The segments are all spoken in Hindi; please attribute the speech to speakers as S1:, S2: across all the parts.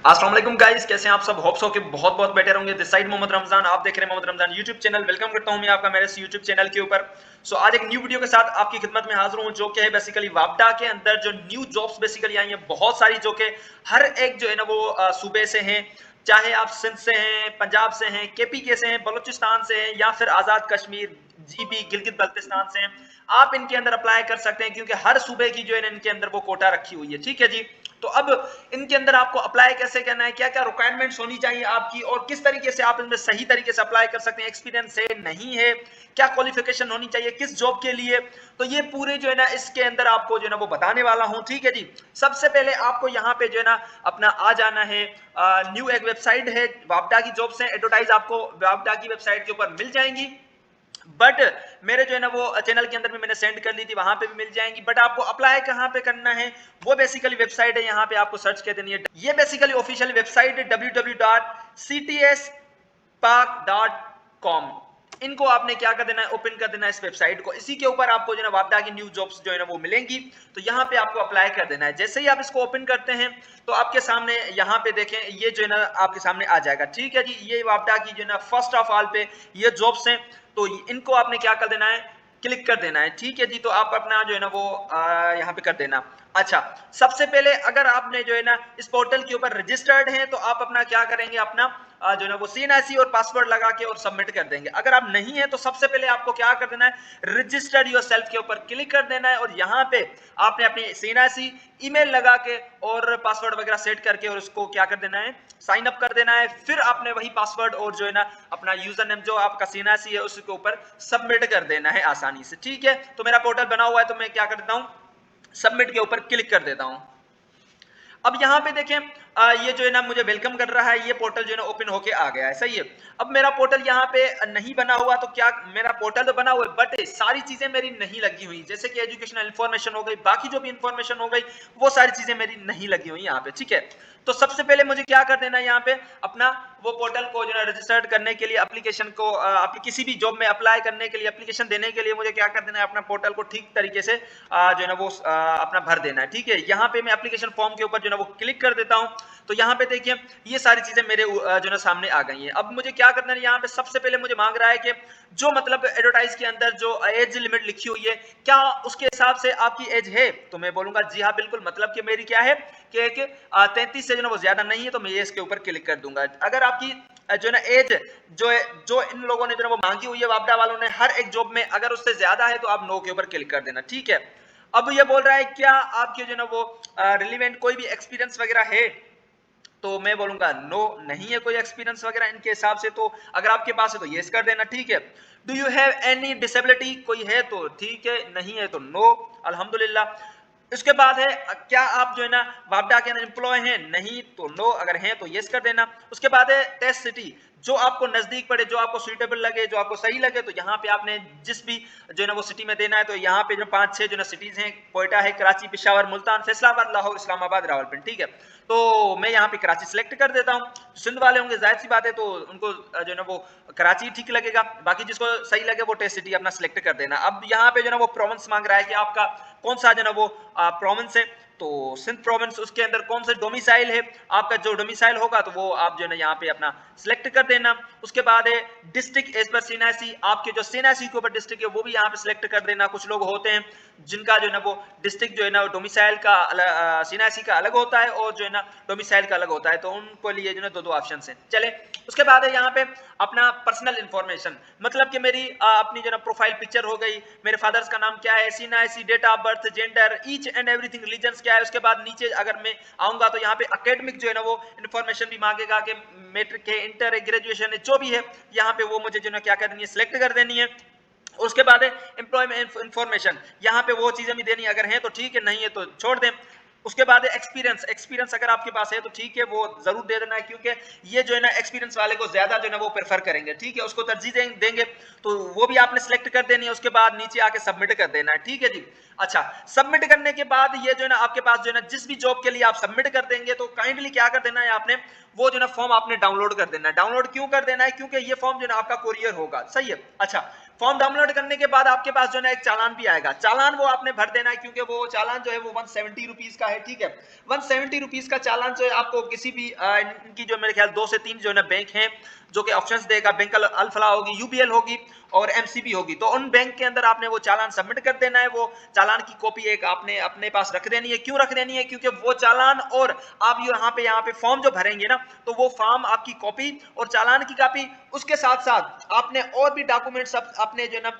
S1: अस्सलाम वालेकुम गाइस, कैसे हैं आप सब। होप्स हो कि बहुत बहुत बेटर होंगे। दिस साइड मोहम्मद रमजान, आप देख रहे हैं Mohammad Ramzan YouTube channel. Welcome करता हूं मैं आपका मेरे यूट्यूब चैनल के ऊपर। आज एक न्यू वीडियो के साथ आपकी खिदमत में हाजिर हूं, जो कि है बेसिकली वापडा के अंदर जो न्यू जॉब्स बेसिकली आई हैं बहुत सारी, जो कि हर एक जो है ना वो सूबे से हैं। चाहे आप सिंध से हैं, पंजाब से हैं, केपी के से हैं, बलूचिस्तान से हैं, या फिर आजाद कश्मीर जीबी गिलगित बल्तिस्तान से हैं। आप इनके अंदर अप्लाई कर सकते हैं, क्योंकि हर सूबे की जो है इनके अंदर वो कोटा रखी हुई है। ठीक है जी। तो अब इनके अंदर आपको अप्लाई कैसे करना है, क्या क्या रिक्वायरमेंट्स होनी चाहिए आपकी, और किस तरीके से आप इनमें सही तरीके से अप्लाई कर सकते हैं, एक्सपीरियंस है नहीं है, क्या क्वालिफिकेशन होनी चाहिए किस जॉब के लिए, तो ये पूरे जो है ना इसके अंदर आपको जो है ना वो बताने वाला हूं। ठीक है जी। सबसे पहले आपको यहाँ पे जो है ना अपना आ जाना है। न्यू एक वेबसाइट है वापडा की जॉब्स है, एडवर्टाइज आपको वापडा की वेबसाइट के ऊपर मिल जाएंगी। बट मेरे जो है ना वो चैनल के अंदर भी मैंने सेंड कर ली थी, वहां पे भी मिल जाएंगी। बट आपको अप्लाई कहां पे करना है, वो बेसिकली वेबसाइट है, यहाँ पे आपको सर्च कर देनी है। ये बेसिकली ऑफिशियल वेबसाइट है www.ctspark.com। इनको आपने क्या कर देना है, ओपन कर देना है इस वेबसाइट को। इसी के ऊपर आपको जो है ना वापडा की न्यू जॉब्स जो है ना वो मिलेंगी। तो यहाँ पे आपको अप्लाई कर देना है। जैसे ही आप इसको ओपन करते हैं तो आपके सामने यहाँ पे देखें, ये जो है ना आपके सामने आ जाएगा। ठीक है जी। ये वापडा की जो है ना फर्स्ट ऑफ ऑल पे ये जॉब्स हैं, तो इनको आपने क्या कर देना है, क्लिक कर देना है। ठीक है जी। तो आप अपना जो है ना वो यहाँ पे कर देना। अच्छा, सबसे पहले अगर आपने जो है ना इस पोर्टल के ऊपर रजिस्टर्ड हैं तो आप अपना क्या करेंगे, अपना जो है ना वो CNIC और पासवर्ड लगा के और सबमिट कर देंगे। अगर आप नहीं है तो सबसे पहले आपको क्या कर देना है, रजिस्टर्ड योरसेल्फ के ऊपर क्लिक कर देना है, और यहाँ पे आपने अपनी CNIC ईमेल लगा के और पासवर्ड वगैरह सेट करके और उसको क्या कर देना है, साइन अप कर देना है। फिर आपने वही पासवर्ड और जो है ना अपना यूजर नेम जो आपका CNIC है उसके ऊपर सबमिट कर देना है आसानी से। ठीक है। तो मेरा पोर्टल बना हुआ है, तो मैं क्या कर देता हूँ, सबमिट के ऊपर क्लिक कर देता हूं। अब यहाँ पे देखें, ये जो है ना मुझे वेलकम कर रहा है, ये पोर्टल जो है ना ओपन होके आ गया है। सही है। अब मेरा पोर्टल यहाँ पे नहीं बना हुआ, तो क्या, मेरा पोर्टल तो बना हुआ है बट सारी चीजें मेरी नहीं लगी हुई, जैसे कि एजुकेशनल इन्फॉर्मेशन हो गई, बाकी जो भी इन्फॉर्मेशन हो गई, वो सारी चीजें मेरी नहीं लगी हुई यहाँ पे। ठीक है। तो सबसे पहले मुझे क्या कर देना है, यहाँ पे अपना वो पोर्टल को जो है रजिस्टर्ड करने के लिए, एप्लीकेशन को किसी भी जॉब में अप्लाई करने के लिए, एप्लीकेशन देने के लिए मुझे क्या कर देना है, अपना पोर्टल को ठीक तरीके से जो है ना वो अपना भर देना है। ठीक है। यहाँ पे मैं एप्लीकेशन फॉर्म के ऊपर जो है ना वो क्लिक कर देता हूँ। तो यहाँ पे देखिए ये सारी चीजें मेरे जो ना सामने आ गई हैं। अब मुझे क्या करना है, यहाँ पे सबसे पहले मुझे मांग रहा है कि जो मतलब एडवर्टाइज के अंदर जो एज लिमिट लिखी हुई है, क्या उसके हिसाब से आपकी एज है। तो मैं बोलूंगा जी हाँ बिल्कुल, मतलब कि मेरी क्या है कि 33 से जो ना वो ज्यादा नहीं है, तो मैं ये इसके ऊपर क्लिक कर दूंगा। अगर आपकी जो है ना एज जो इन लोगों ने जो है वो मांगी हुई है, वापडा वालों ने, हर एक जॉब में अगर उससे ज्यादा है तो आप नो के ऊपर क्लिक कर देना। ठीक है। अब ये बोल रहा है क्या आपके जो ना वो रिलीवेंट कोई भी एक्सपीरियंस वगैरह है, तो मैं बोलूंगा नो, नहीं है कोई एक्सपीरियंस वगैरह इनके हिसाब से। तो अगर आपके पास है तो यस कर देना। ठीक है। Do you have any disability, कोई है तो ठीक है, नहीं है तो नो, अल्हम्दुलिल्लाह। इसके बाद है क्या आप जो है ना वापडा के अंदर एम्प्लॉय हैं, नहीं तो नो, अगर हैं तो यस कर देना। उसके बाद है टेस्ट सिटी, जो आपको नजदीक पड़े, जो आपको सुइटेबल लगे, जो आपको सही लगे, तो यहाँ पे आपने जिस भी जो है ना वो सिटी में देना है। तो यहाँ पे जो 5-6 जो ना सिटीज हैं, कोयटा है, कराची, पेशावर, मुल्तान, फैसलाबाद, लाहौर, इस्लामाबाद, रावलपिंडी। ठीक है। तो मैं यहाँ पे कराची सिलेक्ट कर देता हूँ। सिंध वाले होंगे, जाहिर सी बात है, तो उनको जो है ना वो कराची ठीक लगेगा। बाकी जिसको सही लगे वो टेस्ट सिटी अपना सिलेक्ट कर देना। अब यहाँ पे जो ना वो प्रोविंस मांग रहा है कि आपका कौन सा जो ना वो प्रोविंस है, तो सिंध प्रोविंस, उसके अंदर कौन सा डोमिसाइल है आपका, जो डोमिसाइल होगा तो वो आप जो है ना यहाँ पे अपना सिलेक्ट कर देना। उसके बाद है डिस्ट्रिक्ट एज पर CNIC, आपके जो CNIC के ऊपर डिस्ट्रिक्ट है वो भी यहाँ पे सिलेक्ट कर देना। कुछ लोग होते हैं जिनका जो है ना वो डिस्ट्रिक्ट जो है ना डोमिसाइल का CNIC का अलग होता है और जो है ना डोमिसाइल का अलग होता है, तो उनको लिए जो है दो ऑप्शन है। चले, उसके बाद है यहाँ पे अपना पर्सनल इंफॉर्मेशन, मतलब कि मेरी अपनी जो ना प्रोफाइल पिक्चर हो गई, मेरे फादर्स का नाम क्या है, CNIC, date of birth, gender, each and everything, religion क्या है। उसके बाद नीचे अगर मैं आऊंगा तो यहाँ पे एकेडमिक जो है ना वो इन्फॉर्मेशन भी मांगेगा कि मैट्रिक है, इंटर है, ग्रेजुएशन है, जो भी है, यहाँ पे वो मुझे जो ना क्या करनी है, सिलेक्ट कर देनी है। उसके बाद है एम्प्लॉयमेंट इंफॉर्मेशन, यहाँ पे वो चीजें भी देनी, अगर है तो ठीक है, नहीं है तो छोड़ दें। उसके बाद एक्सपीरियंस, एक्सपीरियंस अगर आपके पास है तो ठीक है, वो जरूर दे देना है, क्योंकि ये जो है ना एक्सपीरियंस वाले को ज्यादा जो है ना वो प्रेफर करेंगे। ठीक है, उसको तरजीह देंगे, तो वो भी आपने सिलेक्ट कर देनी है। उसके बाद नीचे आके सबमिट कर देना है। ठीक है जी। अच्छा, सबमिट करने के बाद ये जो है ना आपके पास जो है ना जिस भी जॉब के लिए आप सबमिट कर देंगे, तो काइंडली क्या कर देना है आपने, वो जो ना फॉर्म आपने डाउनलोड कर देना है। डाउनलोड क्यों कर देना है, क्योंकि ये फॉर्म जो ना आपका कोरियर होगा। सही है। अच्छा, फॉर्म डाउनलोड करने के बाद आपके पास जो है एक चालान भी आएगा, चालान वो आपने भर देना है, क्योंकि वो चालान जो है वो 170 रुपीज का है, ठीक है। 170 रुपीज का चालान जो है आपको किसी भी इनकी जो मेरे ख्याल 2 से 3 जो है ना बैंक हैं जो कि ऑप्शंस देगा, बैंक अल फलाह होगी, यूबीएल होगी और एमसीबी होगी, तो उन बैंक के अंदर आपने वो चालान सबमिट कर देना है। वो चालान की कॉपी एक आपने अपने पास रख देनी है। क्यों रख देनी है? क्योंकि वो चालान और आप यहाँ पे फॉर्म जो भरेंगे ना, तो वो फॉर्म आपकी कॉपी और चालान की कॉपी, उसके साथ साथ आपने और भी डॉक्यूमेंट सब अपने जो है ना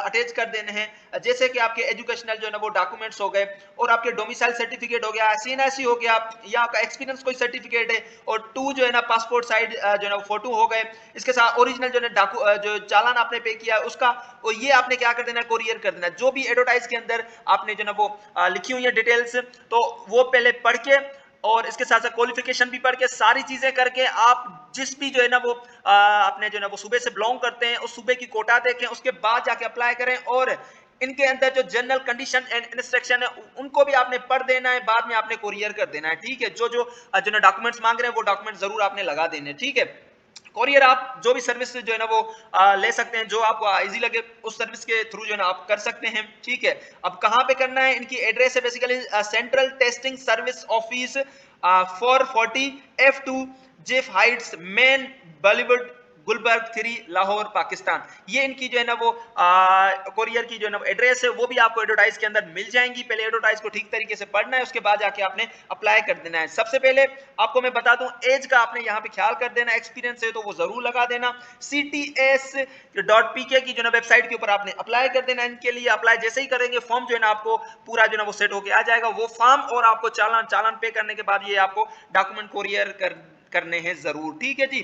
S1: अटैच कर देने हैं, जैसे कि आपके एजुकेशनल जो है ना वो डॉक्यूमेंट्स हो गए, और आपके डोमिसाइल सर्टिफिकेट हो गया, सीएनआईसी हो गया, या आपका एक्सपीरियंस कोई सर्टिफिकेट है, और 2 जो है ना पासपोर्ट साइज जो है ना फोटो हो गए, इसके साथ ओरिजिनल जो है जो चालान आपने पे किया उसका, और ये आपने क्या कर देना है, कोरियर कर देना है। जो भी एडवर्टाइज के अंदर आपने जो है ना वो लिखी हुई है डिटेल्स, तो वो पहले पढ़ के और इसके साथ साथ क्वालिफिकेशन भी पढ़ के सारी चीजें करके आप जिस भी जो है ना वो अपने जो है ना वो सूबे से बिलोंग करते हैं उस सूबे की कोटा देखें, उसके बाद जाके अप्लाई करें, और इनके अंदर जो जनरल कंडीशन एंड इंस्ट्रक्शन है उनको भी आपने पढ़ देना है, बाद में आपने कोरियर कर देना है, ठीक है। जो जो जो डॉक्यूमेंट्स मांग रहे हैं वो डॉक्यूमेंट जरूर आपने लगा देने, ठीक है। कोरियर आप जो भी सर्विस जो है ना वो ले सकते हैं, जो आपको इजी लगे उस सर्विस के थ्रू जो है ना आप कर सकते हैं, ठीक है। अब कहां पे करना है, इनकी एड्रेस है basically central testing service office 440 F2 Jeff heights main boulevard Gulberg 3 Lahore Pakistan. ये इनकी जो है ना वो कोरियर की जो है ना एड्रेस है, वो भी आपको एडवर्टाइज के अंदर मिल जाएंगी। पहले एडवर्टाइज को ठीक तरीके से पढ़ना है, उसके बाद जाके आपने अप्लाई कर देना है। सबसे पहले आपको मैं बता दूं, एज का आपने यहाँ पे ख्याल कर देना, एक्सपीरियंस है तो वो जरूर लगा देना। cts.pk की जो ना वेबसाइट के ऊपर आपने अप्लाई कर देना। इनके लिए अप्लाई जैसे ही करेंगे फॉर्म जो है ना आपको पूरा जो है ना वो सेट होके आ जाएगा, वो फॉर्म और आपको चालान पे करने के बाद ये आपको डॉक्यूमेंट कोरियर करने हैं जरूर, ठीक है जी।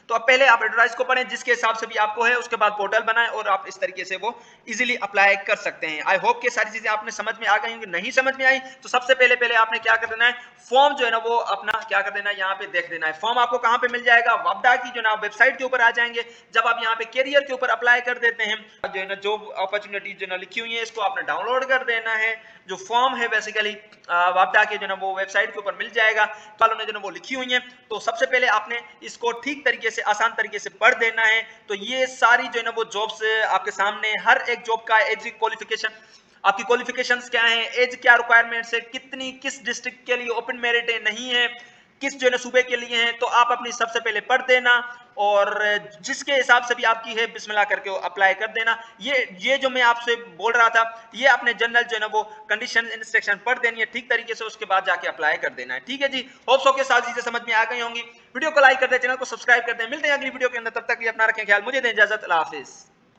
S1: तो अब पहले आप एडवर्टाइज को पढ़ें जिसके हिसाब से भी आपको है, उसके बाद पोर्टल बनाएं और आप इस तरीके से वो इजीली अप्लाई कर सकते हैं। आई होप कि सारी चीजें आपने समझ में आ गई होंगी। नहीं समझ में आई तो सबसे पहले आपने क्या कर देना है, फॉर्म जो है ना वो अपना क्या कर देना है, यहाँ पे देख देना है। फॉर्म आपको कहाँ पे मिल जाएगा, वापडा की जो ना वेबसाइट के ऊपर आ जाएंगे। जब आप यहाँ पे कैरियर के ऊपर अप्लाई कर देते हैं, जो है ना जॉब अपॉर्चुनिटी जो ना लिखी हुई है इसको आपने डाउनलोड कर देना है। जो फॉर्म है बेसिकली वापडा के जो ना वो वेबसाइट के ऊपर मिल जाएगा, तो वालों ने जो ना वो लिखी हुई है, तो सबसे पहले आपने इसको ठीक तरीके से आसान तरीके से पढ़ देना है। तो ये सारी जो है ना वो जॉब्स आपके सामने, हर एक जॉब का एज क्वालिफिकेशन, आपकी क्वालिफिकेशंस क्या है, एज क्या रिक्वायरमेंट्स है, कितनी किस डिस्ट्रिक्ट के लिए ओपन मेरिट है नहीं है, किस जो है ना सूबे के लिए हैं, तो आप अपनी सबसे पहले पढ़ देना और जिसके हिसाब से भी आपकी है बिस्मिल्लाह करके अप्लाई कर देना। ये जो मैं आपसे बोल रहा था, ये अपने जनरल जो है ना वो कंडीशन इंस्ट्रक्शन पढ़ देनी है ठीक तरीके से, उसके बाद जाके अप्लाई कर देना है, ठीक है जी। होप्स हो के साथ चीजें समझ में आ गई होंगी। वीडियो को लाइक कर दें, चैनल को सब्सक्राइब कर दें। मिलते हैं अगली वीडियो के अंदर, तब तक अपना रखें ख्याल, मुझे दें इजाजत, अल्लाह हाफिज।